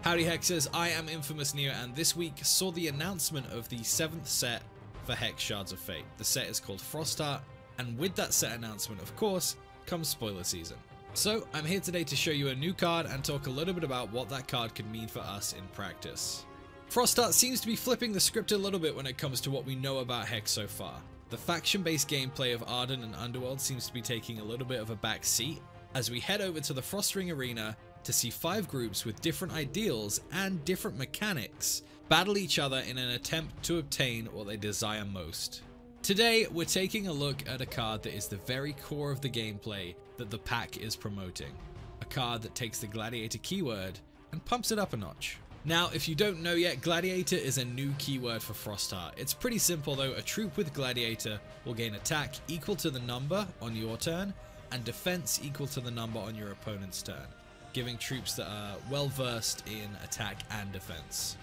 Howdy Hexers, I am Infamous Neo, and this week saw the announcement of the 7th set for HEX Shards of Fate. The set is called Frostheart, and with that set announcement, of course, comes spoiler season. So I'm here today to show you a new card and talk a little bit about what that card could mean for us in practice. Frostheart seems to be flipping the script a little bit when it comes to what we know about HEX so far. The faction-based gameplay of Arden and Underworld seems to be taking a little bit of a back seat as we head over to the Frostring Arena to see 5 groups with different ideals and different mechanics battle each other in an attempt to obtain what they desire most. Today, we're taking a look at a card that is the very core of the gameplay that the pack is promoting. A card that takes the Gladiator keyword and pumps it up a notch. Now, if you don't know yet, Gladiator is a new keyword for Frostheart. It's pretty simple though. A troop with Gladiator will gain attack equal to the number on your turn and defense equal to the number on your opponent's turn, giving troops that are well versed in attack and defense.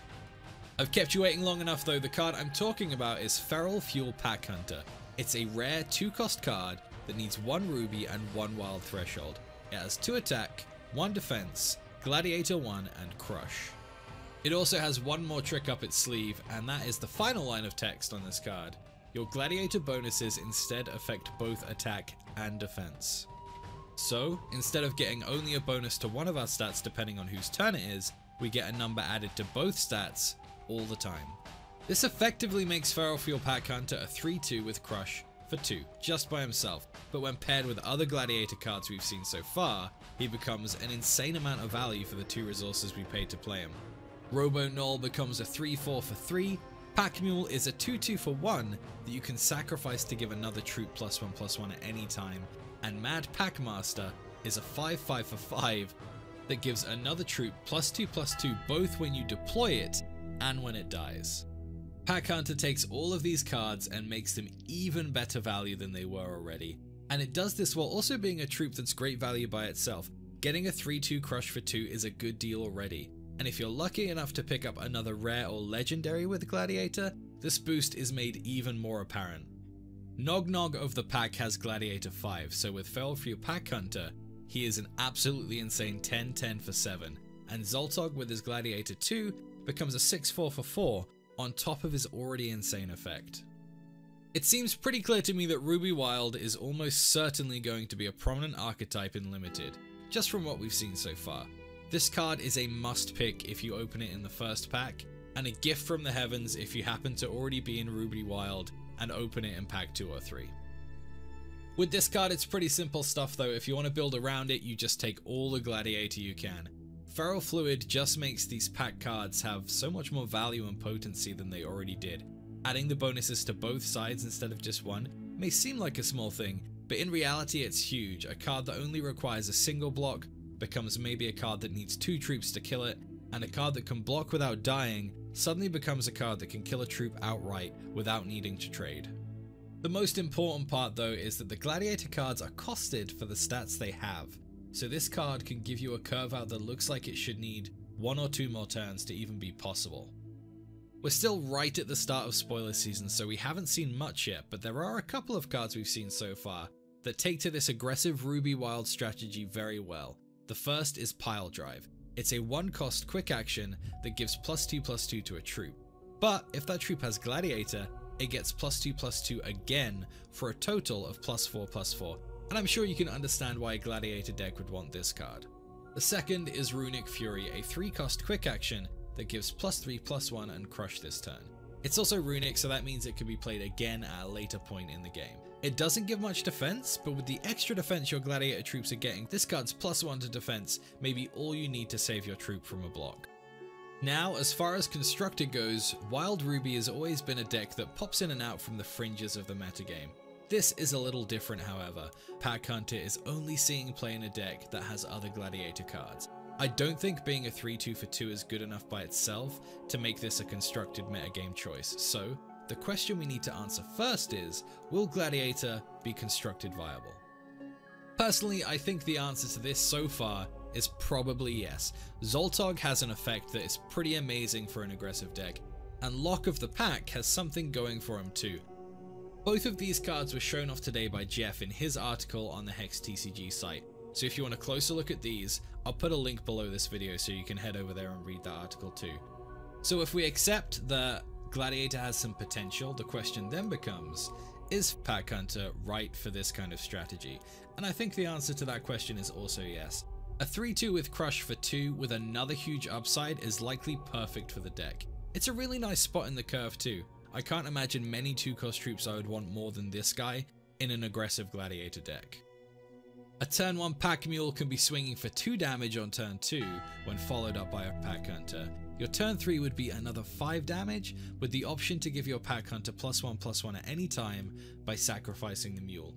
I've kept you waiting long enough though. The card I'm talking about is Feralfuel Packhunter. It's a rare 2-cost card that needs 1 ruby and 1 wild threshold. It has 2 attack, 1 defense, Gladiator 1 and Crush. It also has 1 more trick up its sleeve, and that is the final line of text on this card. Your Gladiator bonuses instead affect both attack and defense. So, instead of getting only a bonus to one of our stats depending on whose turn it is, we get a number added to both stats all the time. This effectively makes Feralfuel Packhunter a 3-2 with Crush for 2, just by himself, but when paired with other Gladiator cards we've seen so far, he becomes an insane amount of value for the 2 resources we paid to play him. Robo Null becomes a 3-4 for 3, Pack Mule is a 2-2 for 1 that you can sacrifice to give another troop +1/+1 at any time, and Mad Packmaster is a 5-5 for 5 that gives another troop +2/+2 both when you deploy it and when it dies. Packhunter takes all of these cards and makes them even better value than they were already, and it does this while also being a troop that's great value by itself. Getting a 3-2 Crush for 2 is a good deal already, and if you're lucky enough to pick up another rare or legendary with Gladiator, this boost is made even more apparent. Nog Nog of the pack has Gladiator 5, so with Feralfuel Packhunter, he is an absolutely insane 10-10 for 7, and Zoltog with his Gladiator 2 becomes a 6-4 for 4 on top of his already insane effect. It seems pretty clear to me that Ruby Wild is almost certainly going to be a prominent archetype in Limited, just from what we've seen so far. This card is a must pick if you open it in the first pack, and a gift from the heavens if you happen to already be in Ruby Wild and open it in pack 2 or 3. With this card it's pretty simple stuff though. If you want to build around it, you just take all the Gladiator you can. Feral Fluid just makes these pack cards have so much more value and potency than they already did. Adding the bonuses to both sides instead of just one may seem like a small thing, but in reality it's huge. A card that only requires a single block becomes maybe a card that needs 2 troops to kill it, and a card that can block without dying suddenly becomes a card that can kill a troop outright without needing to trade. The most important part though is that the Gladiator cards are costed for the stats they have, so this card can give you a curve out that looks like it should need 1 or 2 more turns to even be possible. We're still right at the start of spoiler season, so we haven't seen much yet, but there are a couple of cards we've seen so far that take to this aggressive Ruby Wild strategy very well. The first is Pile Drive. It's a 1-cost quick action that gives +2/+2 to a troop. But if that troop has Gladiator, it gets +2/+2 again for a total of +4/+4. And I'm sure you can understand why a Gladiator deck would want this card. The second is Runic Fury, a 3-cost quick action that gives +3/+1 and Crush this turn. It's also runic, so that means it can be played again at a later point in the game. It doesn't give much defense, but with the extra defense your Gladiator troops are getting, this card's +1 to defense may be all you need to save your troop from a block. Now, as far as constructed goes, Wild Ruby has always been a deck that pops in and out from the fringes of the metagame. This is a little different however. Packhunter is only seeing play in a deck that has other Gladiator cards. I don't think being a 3-2 for 2 is good enough by itself to make this a constructed metagame choice, so the question we need to answer first is, will Gladiator be constructed viable? Personally, I think the answer to this so far is probably yes. Zoltog has an effect that is pretty amazing for an aggressive deck, and Lock of the Pack has something going for him too. Both of these cards were shown off today by Jeff in his article on the HEX TCG site, So if you want a closer look at these, I'll put a link below this video so you can head over there and read that article too. So if we accept that Gladiator has some potential, the question then becomes, is Packhunter right for this kind of strategy? And I think the answer to that question is also yes. A 3-2 with Crush for 2 with another huge upside is likely perfect for the deck. It's a really nice spot in the curve too. I can't imagine many 2-cost troops I would want more than this guy in an aggressive Gladiator deck. A turn 1 Pack Mule can be swinging for 2 damage on turn 2 when followed up by a Packhunter. Your turn 3 would be another 5 damage with the option to give your Packhunter +1/+1 at any time by sacrificing the Mule.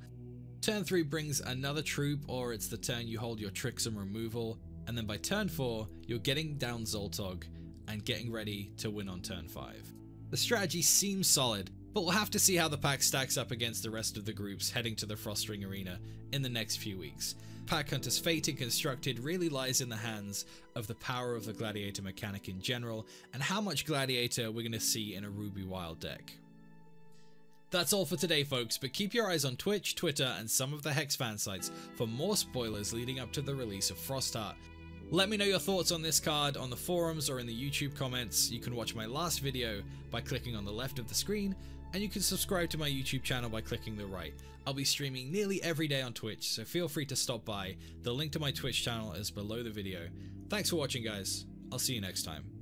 Turn 3 brings another troop, or it's the turn you hold your Tricks and Removal, and then by turn 4 you're getting down Zoltog and getting ready to win on turn 5. The strategy seems solid, but we'll have to see how the pack stacks up against the rest of the groups heading to the Frostring Arena in the next few weeks. Packhunter's fate in Constructed really lies in the hands of the power of the Gladiator mechanic in general, and how much Gladiator we're going to see in a Ruby Wild deck. That's all for today folks, but keep your eyes on Twitch, Twitter and some of the HEX fan sites for more spoilers leading up to the release of Frostheart. Let me know your thoughts on this card on the forums or in the YouTube comments. You can watch my last video by clicking on the left of the screen, and you can subscribe to my YouTube channel by clicking the right. I'll be streaming nearly every day on Twitch, so feel free to stop by. The link to my Twitch channel is below the video. Thanks for watching guys, I'll see you next time.